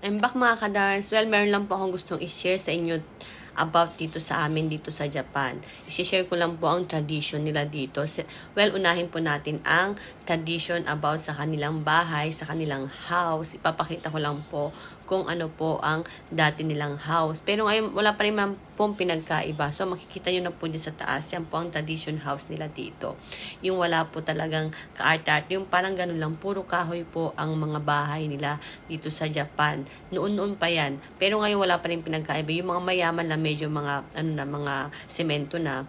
I'm back mga kadarns. Well, meron lang po akong gustong i-share sa inyo about dito sa amin dito sa Japan. I-share ko lang po ang tradition nila dito. Well, unahin po natin ang tradition about sa kanilang bahay, sa kanilang house. Ipapakita ko lang po kung ano po ang dati nilang house. Pero ngayon, wala pa rin man pong pinagkaiba. So, makikita nyo na po dyan sa taas. Yan po ang tradition house nila dito. Yung wala po talagang ka-art-art. Yung parang ganun lang, puro kahoy po ang mga bahay nila dito sa Japan. Noon-noon pa yan. Pero ngayon wala pa rin pinagkaiba. Yung mga mayaman na medyo mga, mga semento na,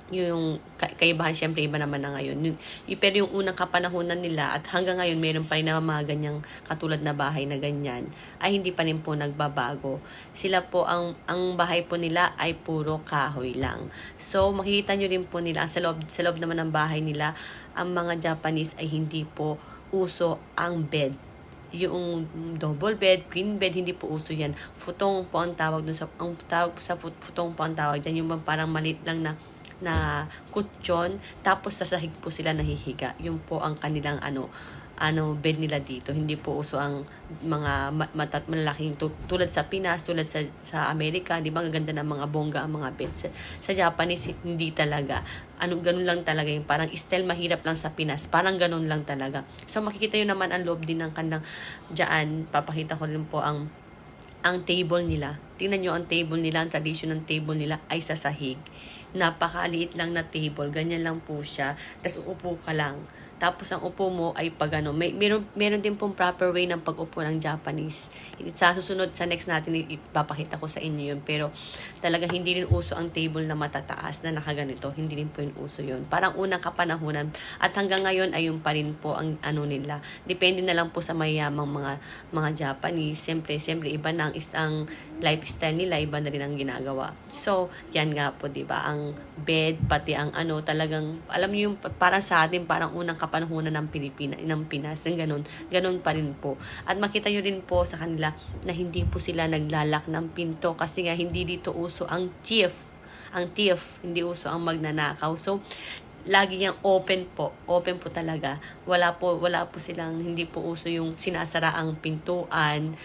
yung kaibahan, syempre iba naman na ngayon. Pero yung unang kapanahunan nila at hanggang ngayon meron pa rin na mga ganyang katulad na bahay na ganyan, ay hindi pa rin po nagbabago. Sila po, ang bahay po nila ay puro kahoy lang. So, makikita nyo rin po nila, sa loob naman ng bahay nila, ang mga Japanese ay hindi po uso ang bed. Yung double bed, queen bed, hindi po uso yan. Futong po ang tawag dun ang tawag sa futong po ang tawag dyan. Yung parang maliit lang na kutsyon, tapos sa sahig po sila nahihiga. Yun po ang kanilang bed nila dito. Hindi po uso ang mga malalaking tulad sa Pinas, tulad sa Amerika, di ba gaganda ng mga bongga ang mga bed. Sa Japanese, hindi talaga. Ganun lang talaga yung parang style mahirap lang sa Pinas. Parang ganun lang talaga. So makikita yun naman ang loob din ng kandang dyan. Papakita ko rin po ang table nila. Tingnan nyo ang table nila, ang tradition ng table nila ay sa sahig. Napakaliit lang na table, ganyan lang po siya. Tapos uupo ka lang. Tapos ang upo mo ay pag meron din pong proper way ng pag-upo ng Japanese. Sa susunod, sa next natin, ipapakita ko sa inyo yun. Pero talaga hindi rin uso ang table na matataas na nakaganito. Hindi rin po yung uso yun. Parang unang kapanahunan. At hanggang ngayon ay yung pa rin po ang nila. Depende na lang po sa mayamang mga Japanese. Siyempre iba na ang lifestyle nila, iba na rin ang ginagawa. So, yan nga po, diba? Ang bed, pati ang talagang, alam niyo yung parang sa atin, parang unang kapanahunan ng Pinas, ganun pa rin po. At makita nyo rin po sa kanila na hindi po sila naglalak ng pinto kasi nga hindi dito uso ang thief, hindi uso ang magnanakaw. So, lagi yang open po talaga. Wala po silang, hindi po uso yung sinasara ang pintuan.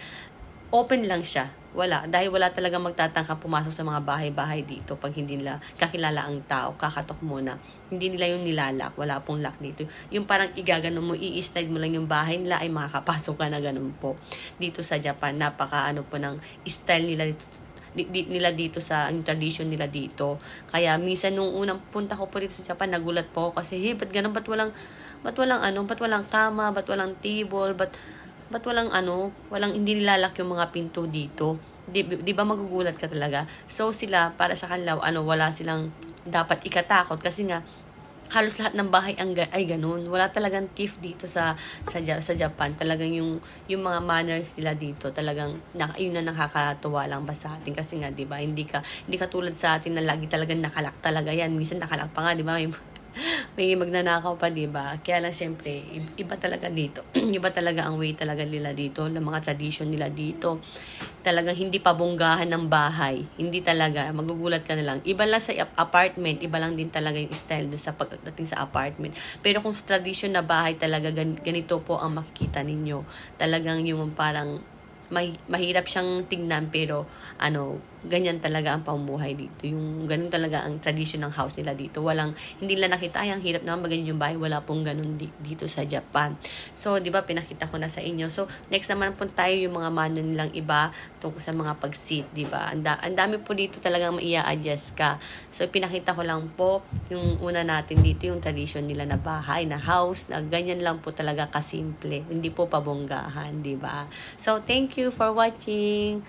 Open lang siya. Dahil wala talaga magtatangka pumasok sa mga bahay-bahay dito pag hindi nila kakilala ang tao, kakatok muna. Hindi nila yung nilalak, wala pong lock dito. Yung parang igaganon mo, i-slide mo lang yung bahay nila, ay makakapasok ka na ganun po. Dito sa Japan, napaka po ng style nila dito sa tradition nila dito. Kaya minsan nung unang punta ko po dito sa Japan, nagulat po ako kasi, ba't ganun, ba't walang kama, ba't walang table, ba't walang hindi nilalak yung mga pinto dito. Di ba magugulat ka talaga? So sila, para sa kanila, wala silang dapat ikatakot kasi nga, halos lahat ng bahay ay ganun. Wala talagang thief dito sa Japan. Talagang yung mga manners nila dito, talagang yun na nakakatuwa lang ba sa atin. Kasi nga, di ba, hindi ka tulad sa atin na lagi talagang nakalak talaga yan. Minsan nakalak pa nga, di ba, may magnanakaw pa, diba? Kaya lang, syempre, iba talaga dito. Iba talaga ang way talaga nila dito, ng mga tradition nila dito. Talagang hindi pabonggahan ng bahay. Hindi talaga, magugulat ka na lang. Iba lang sa apartment, iba lang din talaga yung style doon sa pagdating sa apartment. Pero kung sa tradition na bahay talaga, ganito po ang makikita ninyo. Talagang yung parang mahirap siyang tignan, pero ganyan talaga ang pamumuhay dito. Yung ganun talaga ang tradition ng house nila dito. Hindi nila nakita, ay ang hirap naman maganyan yung bahay. Wala pong ganun dito sa Japan. So, di ba, pinakita ko na sa inyo. So, next naman po tayo yung mga mano nilang iba tungkol sa mga pag-sit, di ba? Ang dami po dito talagang maia-adjust ka. So, pinakita ko lang po yung una natin dito, yung tradition nila na bahay, na house, na ganyan lang po talaga kasimple. Hindi po pabonggahan, di ba? So, thank you for watching.